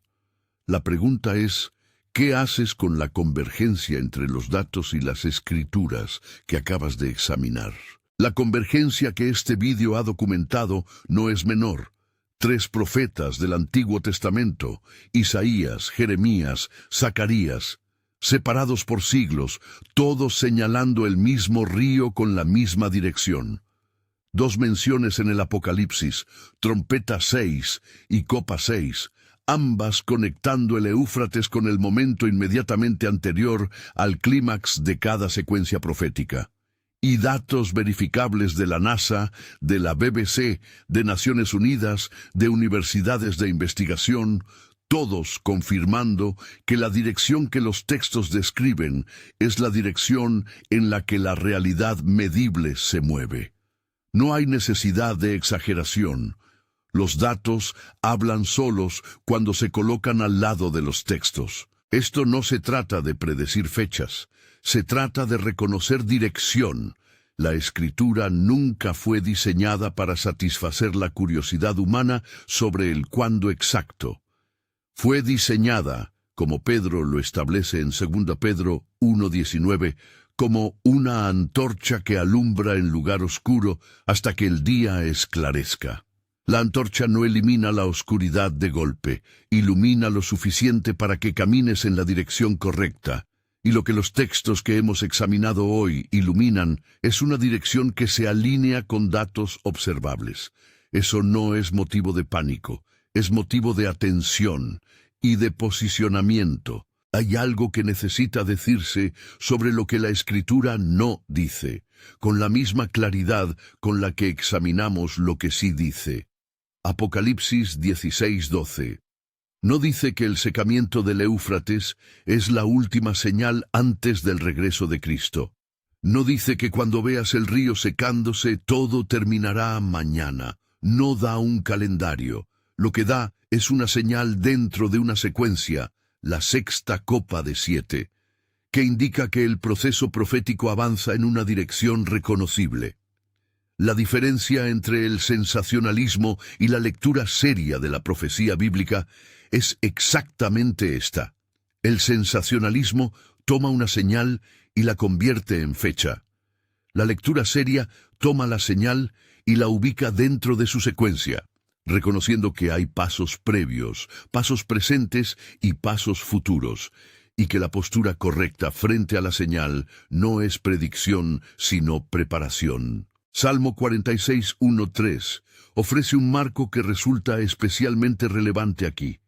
La pregunta es, ¿Qué haces con la convergencia entre los datos y las escrituras que acabas de examinar? La convergencia que este vídeo ha documentado no es menor. 3 profetas del Antiguo Testamento, Isaías, Jeremías, Zacarías, separados por siglos, todos señalando el mismo río con la misma dirección. 2 menciones en el Apocalipsis, trompeta 6 y copa 6, ambas conectando el Éufrates con el momento inmediatamente anterior al clímax de cada secuencia profética. Y datos verificables de la NASA, de la BBC, de Naciones Unidas, de universidades de investigación, todos confirmando que la dirección que los textos describen es la dirección en la que la realidad medible se mueve. No hay necesidad de exageración. Los datos hablan solos cuando se colocan al lado de los textos. Esto no se trata de predecir fechas, se trata de reconocer dirección. La Escritura nunca fue diseñada para satisfacer la curiosidad humana sobre el cuándo exacto. Fue diseñada, como Pedro lo establece en 2 Pedro 1:19, como una antorcha que alumbra en lugar oscuro hasta que el día esclarezca. La antorcha no elimina la oscuridad de golpe, ilumina lo suficiente para que camines en la dirección correcta. Y lo que los textos que hemos examinado hoy iluminan es una dirección que se alinea con datos observables. Eso no es motivo de pánico, es motivo de atención y de posicionamiento. Hay algo que necesita decirse sobre lo que la Escritura no dice, con la misma claridad con la que examinamos lo que sí dice. Apocalipsis 16:12. No dice que el secamiento del Éufrates es la última señal antes del regreso de Cristo. No dice que cuando veas el río secándose todo terminará mañana. No da un calendario. Lo que da es una señal dentro de una secuencia, la 6ª copa de 7, que indica que el proceso profético avanza en una dirección reconocible. La diferencia entre el sensacionalismo y la lectura seria de la profecía bíblica es exactamente esta. El sensacionalismo toma una señal y la convierte en fecha. La lectura seria toma la señal y la ubica dentro de su secuencia, reconociendo que hay pasos previos, pasos presentes y pasos futuros, y que la postura correcta frente a la señal no es predicción, sino preparación. Salmo 46:1-3 ofrece un marco que resulta especialmente relevante aquí.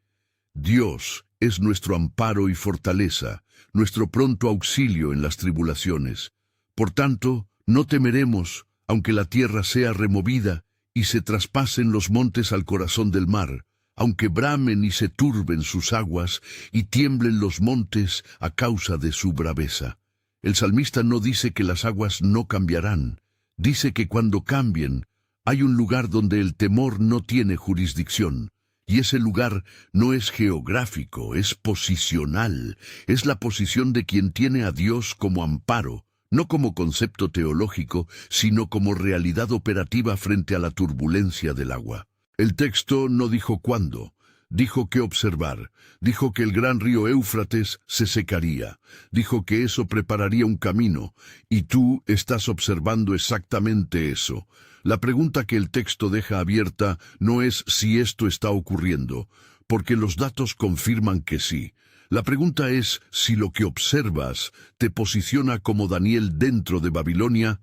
Dios es nuestro amparo y fortaleza, nuestro pronto auxilio en las tribulaciones. Por tanto, no temeremos, aunque la tierra sea removida y se traspasen los montes al corazón del mar, aunque bramen y se turben sus aguas y tiemblen los montes a causa de su braveza. El salmista no dice que las aguas no cambiarán. Dice que cuando cambien, hay un lugar donde el temor no tiene jurisdicción, y ese lugar no es geográfico, es posicional, es la posición de quien tiene a Dios como amparo, no como concepto teológico, sino como realidad operativa frente a la turbulencia del agua. El texto no dijo cuándo, dijo qué observar, dijo que el gran río Éufrates se secaría, dijo que eso prepararía un camino, y tú estás observando exactamente eso. La pregunta que el texto deja abierta no es si esto está ocurriendo, porque los datos confirman que sí. La pregunta es si lo que observas te posiciona como Daniel dentro de Babilonia,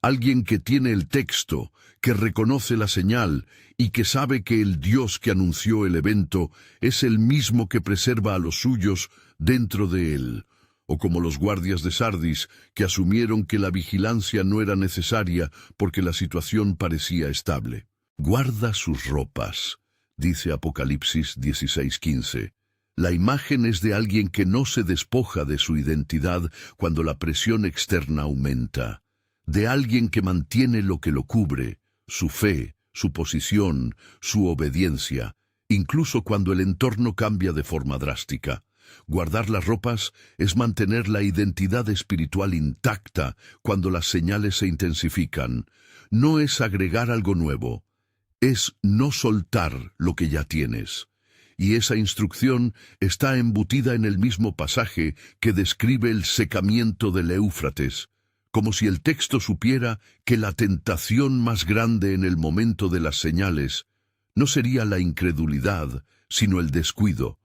alguien que tiene el texto, que reconoce la señal y que sabe que el Dios que anunció el evento es el mismo que preserva a los suyos dentro de él, o como los guardias de Sardis, que asumieron que la vigilancia no era necesaria porque la situación parecía estable. Guarda sus ropas, dice Apocalipsis 16:15. La imagen es de alguien que no se despoja de su identidad cuando la presión externa aumenta, de alguien que mantiene lo que lo cubre, su fe, su posición, su obediencia, incluso cuando el entorno cambia de forma drástica. Guardar las ropas es mantener la identidad espiritual intacta cuando las señales se intensifican. No es agregar algo nuevo, es no soltar lo que ya tienes. y esa instrucción está embutida en el mismo pasaje que describe el secamiento del Éufrates, como si el texto supiera que la tentación más grande en el momento de las señales no sería la incredulidad, sino el descuido,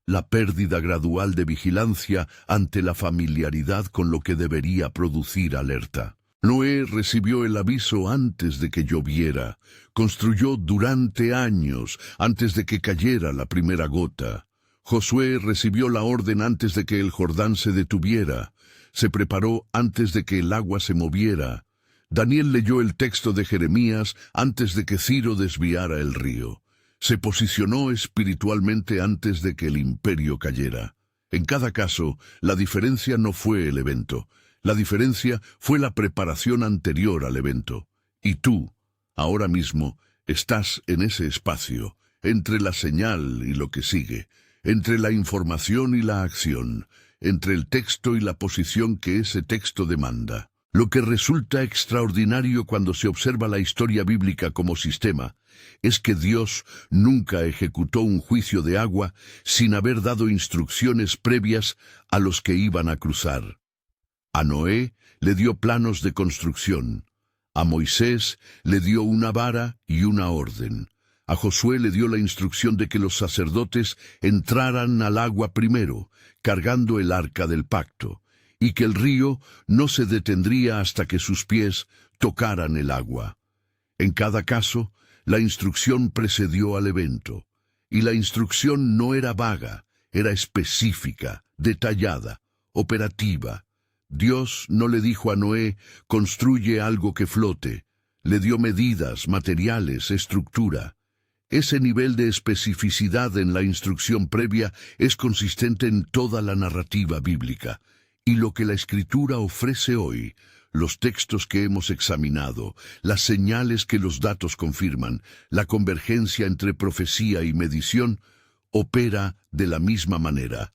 la pérdida gradual de vigilancia ante la familiaridad con lo que debería producir alerta. Noé recibió el aviso antes de que lloviera, construyó durante años antes de que cayera la primera gota. Josué recibió la orden antes de que el Jordán se detuviera, se preparó antes de que el agua se moviera. Daniel leyó el texto de Jeremías antes de que Ciro desviara el río. Se posicionó espiritualmente antes de que el imperio cayera. En cada caso, la diferencia no fue el evento. La diferencia fue la preparación anterior al evento. Y tú, ahora mismo, estás en ese espacio, entre la señal y lo que sigue, entre la información y la acción, entre el texto y la posición que ese texto demanda. Lo que resulta extraordinario cuando se observa la historia bíblica como sistema es que Dios nunca ejecutó un juicio de agua sin haber dado instrucciones previas a los que iban a cruzar. A Noé le dio planos de construcción, a Moisés le dio una vara y una orden, a Josué le dio la instrucción de que los sacerdotes entraran al agua primero, cargando el arca del pacto, y que el río no se detendría hasta que sus pies tocaran el agua. En cada caso, la instrucción precedió al evento, y la instrucción no era vaga, era específica, detallada, operativa. Dios no le dijo a Noé, construye algo que flote. Le dio medidas, materiales, estructura. Ese nivel de especificidad en la instrucción previa es consistente en toda la narrativa bíblica. Y lo que la Escritura ofrece hoy, los textos que hemos examinado, las señales que los datos confirman, la convergencia entre profecía y medición, opera de la misma manera,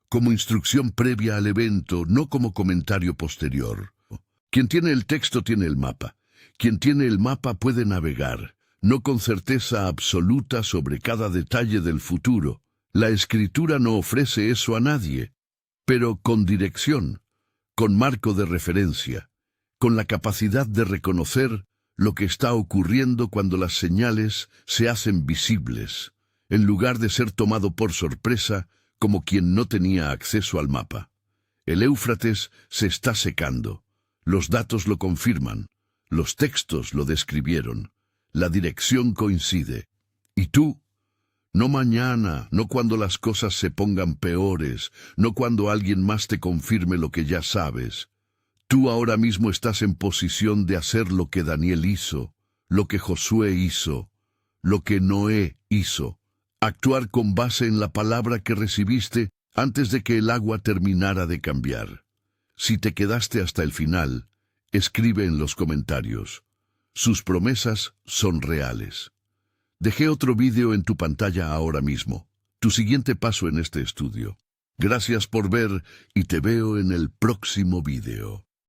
como instrucción previa al evento, no como comentario posterior. Quien tiene el texto tiene el mapa. Quien tiene el mapa puede navegar, no con certeza absoluta sobre cada detalle del futuro. La Escritura no ofrece eso a nadie, pero con dirección, con marco de referencia, con la capacidad de reconocer lo que está ocurriendo cuando las señales se hacen visibles, en lugar de ser tomado por sorpresa como quien no tenía acceso al mapa. El Éufrates se está secando. Los datos lo confirman. Los textos lo describieron. La dirección coincide. ¿Y tú? No mañana, no cuando las cosas se pongan peores, no cuando alguien más te confirme lo que ya sabes. Tú ahora mismo estás en posición de hacer lo que Daniel hizo, lo que Josué hizo, lo que Noé hizo. Actuar con base en la palabra que recibiste antes de que el agua terminara de cambiar. Si te quedaste hasta el final, escribe en los comentarios. Sus promesas son reales. Dejé otro vídeo en tu pantalla ahora mismo, tu siguiente paso en este estudio. Gracias por ver y te veo en el próximo vídeo.